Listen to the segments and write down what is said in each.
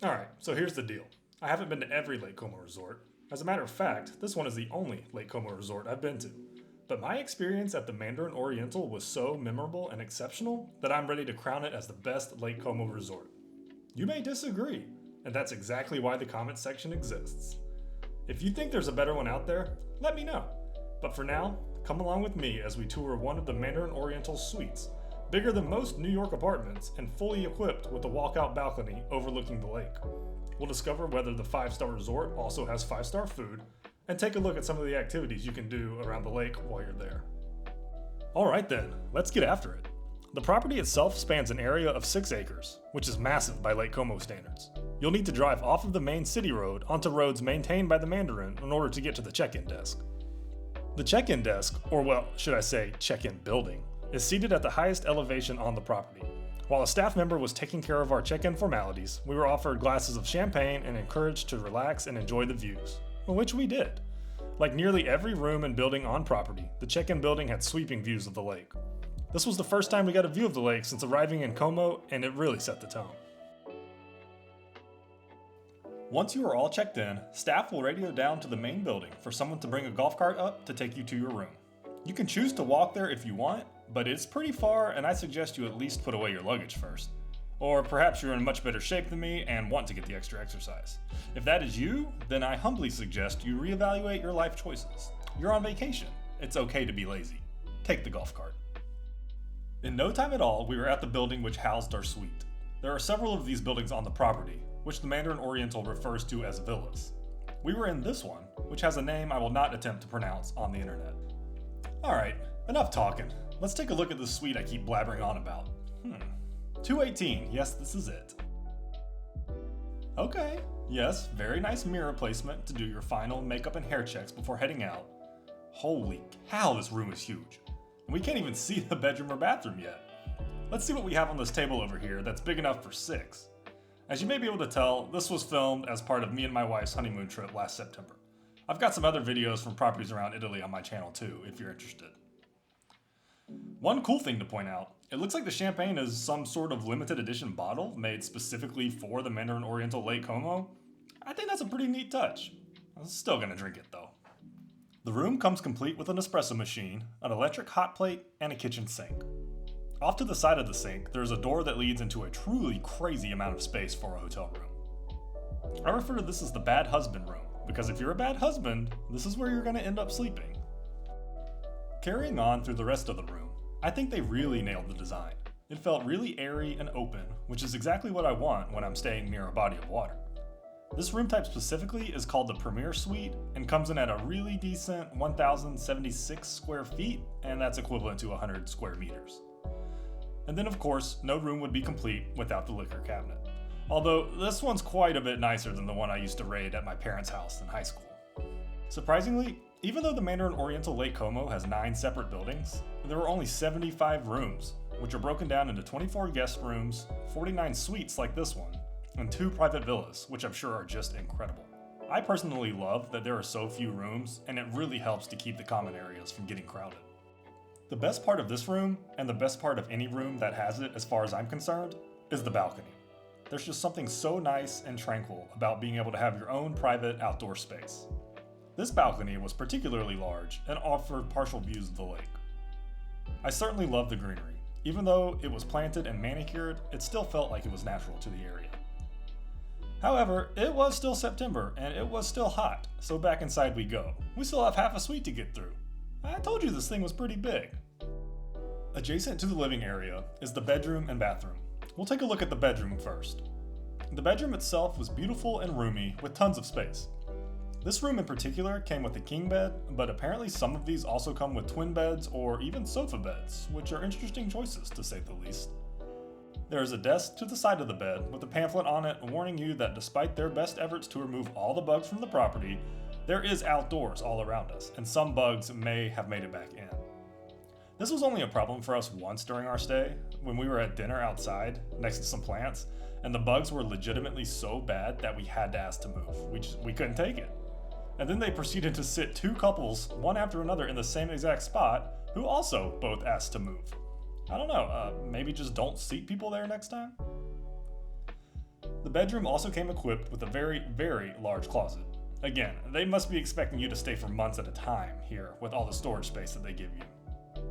Alright, so here's the deal. I haven't been to every Lake Como resort. As a matter of fact, this one is the only Lake Como resort I've been to. But my experience at the Mandarin Oriental was so memorable and exceptional that I'm ready to crown it as the best Lake Como resort. You may disagree, and that's exactly why the comments section exists. If you think there's a better one out there, let me know. But for now, come along with me as we tour one of the Mandarin Oriental suites, bigger than most New York apartments and fully equipped with a walkout balcony overlooking the lake. We'll discover whether the 5-star resort also has 5-star food, and take a look at some of the activities you can do around the lake while you're there. Alright then, let's get after it. The property itself spans an area of 6 acres, which is massive by Lake Como standards. You'll need to drive off of the main city road onto roads maintained by the Mandarin in order to get to the check-in desk. The check-in desk, or well, should I say check-in building, is seated at the highest elevation on the property. While a staff member was taking care of our check-in formalities, we were offered glasses of champagne and encouraged to relax and enjoy the views, which we did. Like nearly every room and building on property, the check-in building had sweeping views of the lake. This was the first time we got a view of the lake since arriving in Como, and it really set the tone. Once you are all checked in, staff will radio down to the main building for someone to bring a golf cart up to take you to your room. You can choose to walk there if you want, but it's pretty far and I suggest you at least put away your luggage first. Or perhaps you're in much better shape than me and want to get the extra exercise. If that is you, then I humbly suggest you reevaluate your life choices. You're on vacation. It's okay to be lazy. Take the golf cart. In no time at all, we were at the building which housed our suite. There are several of these buildings on the property, which the Mandarin Oriental refers to as villas. We were in this one, which has a name I will not attempt to pronounce on the internet. Alright, enough talking. Let's take a look at the suite I keep blabbering on about. 218, yes, this is it. Okay, yes, very nice mirror placement to do your final makeup and hair checks before heading out. Holy cow, this room is huge. And we can't even see the bedroom or bathroom yet. Let's see what we have on this table over here that's big enough for 6. As you may be able to tell, this was filmed as part of me and my wife's honeymoon trip last September. I've got some other videos from properties around Italy on my channel too, if you're interested. One cool thing to point out, it looks like the champagne is some sort of limited edition bottle made specifically for the Mandarin Oriental Lake Como. I think that's a pretty neat touch. I'm still gonna drink it though. The room comes complete with an espresso machine, an electric hot plate, and a kitchen sink. Off to the side of the sink, there's a door that leads into a truly crazy amount of space for a hotel room. I refer to this as the bad husband room, because if you're a bad husband, this is where you're gonna end up sleeping. Carrying on through the rest of the room, I think they really nailed the design. It felt really airy and open, which is exactly what I want when I'm staying near a body of water. This room type specifically is called the Premier Suite and comes in at a really decent 1,076 square feet, and that's equivalent to 100 square meters. And then of course, no room would be complete without the liquor cabinet. Although this one's quite a bit nicer than the one I used to raid at my parents' house in high school. Surprisingly, even though the Mandarin Oriental Lake Como has 9 separate buildings, there are only 75 rooms, which are broken down into 24 guest rooms, 49 suites like this one, and 2 private villas, which I'm sure are just incredible. I personally love that there are so few rooms, and it really helps to keep the common areas from getting crowded. The best part of this room, and the best part of any room that has it as far as I'm concerned, is the balcony. There's just something so nice and tranquil about being able to have your own private outdoor space. This balcony was particularly large and offered partial views of the lake. I certainly love the greenery. Even though it was planted and manicured, it still felt like it was natural to the area. However, it was still September and it was still hot, so back inside we go. We still have half a suite to get through. I told you this thing was pretty big. Adjacent to the living area is the bedroom and bathroom. We'll take a look at the bedroom first. The bedroom itself was beautiful and roomy with tons of space. This room in particular came with a king bed, but apparently some of these also come with twin beds or even sofa beds, which are interesting choices to say the least. There is a desk to the side of the bed with a pamphlet on it warning you that despite their best efforts to remove all the bugs from the property, there is outdoors all around us, and some bugs may have made it back in. This was only a problem for us once during our stay, when we were at dinner outside, next to some plants, and the bugs were legitimately so bad that we had to ask to move. We couldn't take it. And then they proceeded to sit 2 couples, one after another in the same exact spot, who also both asked to move. I don't know, maybe just don't seat people there next time? The bedroom also came equipped with a very, very large closet. Again, they must be expecting you to stay for months at a time here with all the storage space that they give you.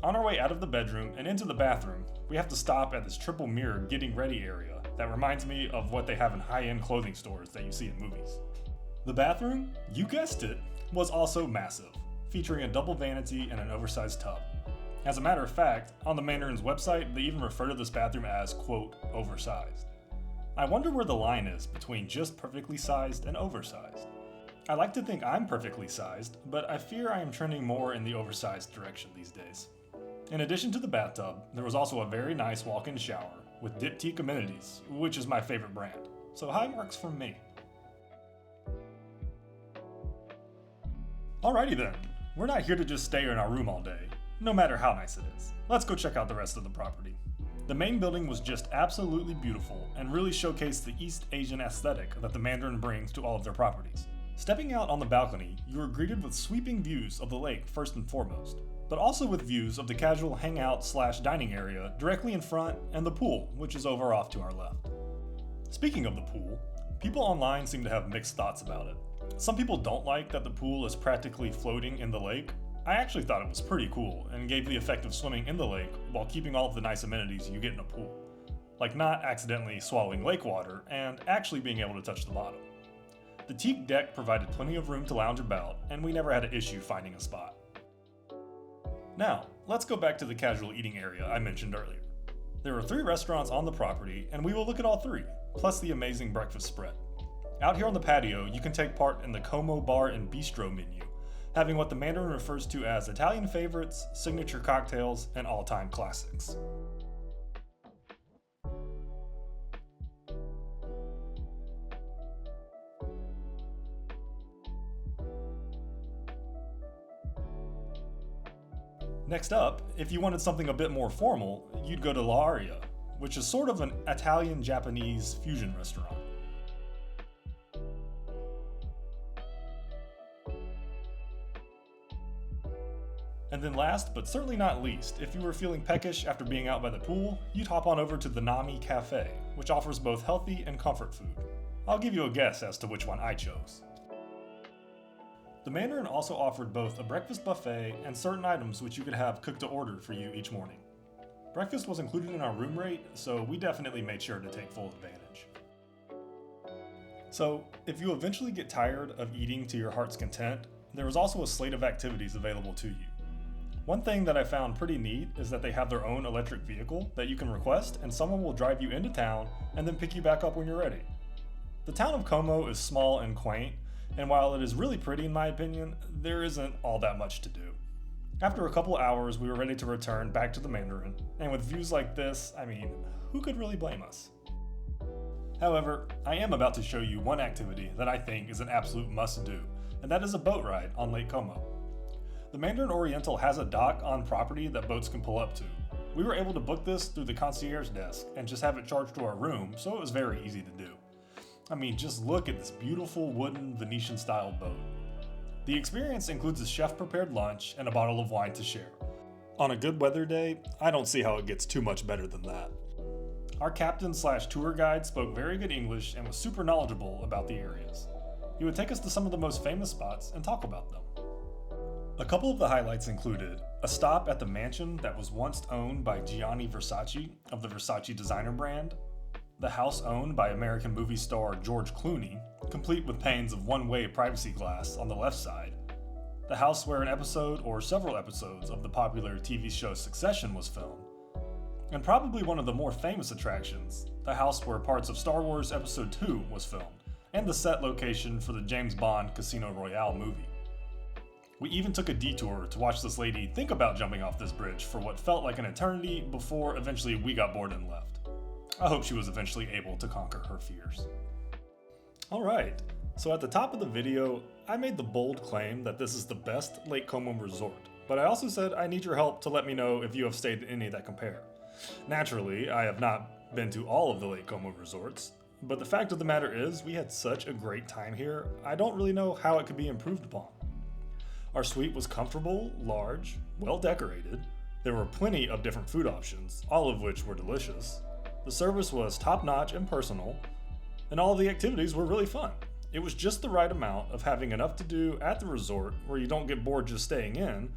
On our way out of the bedroom and into the bathroom, we have to stop at this triple mirror getting ready area that reminds me of what they have in high-end clothing stores that you see in movies. The bathroom, you guessed it, was also massive, featuring a double vanity and an oversized tub. As a matter of fact, on the Mandarin's website, they even refer to this bathroom as, quote, oversized. I wonder where the line is between just perfectly sized and oversized. I like to think I'm perfectly sized, but I fear I am trending more in the oversized direction these days. In addition to the bathtub, there was also a very nice walk-in shower with Diptyque amenities, which is my favorite brand. So high marks from me. Alrighty then, we're not here to just stay in our room all day, no matter how nice it is. Let's go check out the rest of the property. The main building was just absolutely beautiful and really showcased the East Asian aesthetic that the Mandarin brings to all of their properties. Stepping out on the balcony, you are greeted with sweeping views of the lake first and foremost, but also with views of the casual hangout/dining area directly in front and the pool, which is over off to our left. Speaking of the pool, people online seem to have mixed thoughts about it. Some people don't like that the pool is practically floating in the lake. I actually thought it was pretty cool and gave the effect of swimming in the lake while keeping all of the nice amenities you get in a pool, like not accidentally swallowing lake water and actually being able to touch the bottom. The teak deck provided plenty of room to lounge about, and we never had an issue finding a spot. Now, let's go back to the casual eating area I mentioned earlier. There are 3 restaurants on the property, and we will look at all 3, plus the amazing breakfast spread. Out here on the patio, you can take part in the Como Bar and Bistro menu, having what the Mandarin refers to as Italian favorites, signature cocktails, and all-time classics. Next up, if you wanted something a bit more formal, you'd go to La Aria, which is sort of an Italian-Japanese fusion restaurant. And then last, but certainly not least, if you were feeling peckish after being out by the pool, you'd hop on over to the Nami Cafe, which offers both healthy and comfort food. I'll give you a guess as to which one I chose. The Mandarin also offered both a breakfast buffet and certain items which you could have cooked to order for you each morning. Breakfast was included in our room rate, so we definitely made sure to take full advantage. So, if you eventually get tired of eating to your heart's content, there is also a slate of activities available to you. One thing that I found pretty neat is that they have their own electric vehicle that you can request, and someone will drive you into town and then pick you back up when you're ready. The town of Como is small and quaint, and while it is really pretty in my opinion, there isn't all that much to do. After a couple hours, we were ready to return back to the Mandarin, and with views like this, I mean, who could really blame us? However, I am about to show you one activity that I think is an absolute must-do, and that is a boat ride on Lake Como. The Mandarin Oriental has a dock on property that boats can pull up to. We were able to book this through the concierge desk and just have it charged to our room, so it was very easy to do. I mean, just look at this beautiful wooden Venetian-style boat. The experience includes a chef-prepared lunch and a bottle of wine to share. On a good weather day, I don't see how it gets too much better than that. Our captain/tour guide spoke very good English and was super knowledgeable about the areas. He would take us to some of the most famous spots and talk about them. A couple of the highlights included a stop at the mansion that was once owned by Gianni Versace of the Versace designer brand, the house owned by American movie star George Clooney, complete with panes of one-way privacy glass on the left side, the house where an episode or several episodes of the popular TV show Succession was filmed, and probably one of the more famous attractions, the house where parts of Star Wars Episode 2 was filmed, and the set location for the James Bond Casino Royale movie. We even took a detour to watch this lady think about jumping off this bridge for what felt like an eternity before eventually we got bored and left. I hope she was eventually able to conquer her fears. Alright, so at the top of the video, I made the bold claim that this is the best Lake Como resort, but I also said I need your help to let me know if you have stayed at any that compare. Naturally, I have not been to all of the Lake Como resorts, but the fact of the matter is we had such a great time here, I don't really know how it could be improved upon. Our suite was comfortable, large, well decorated. There were plenty of different food options, all of which were delicious. The service was top-notch and personal, and all the activities were really fun. It was just the right amount of having enough to do at the resort where you don't get bored just staying in,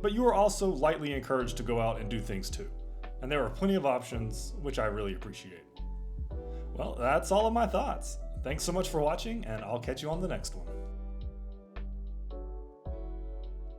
but you are also lightly encouraged to go out and do things too. And there are plenty of options, which I really appreciate. Well, that's all of my thoughts. Thanks so much for watching, and I'll catch you on the next one.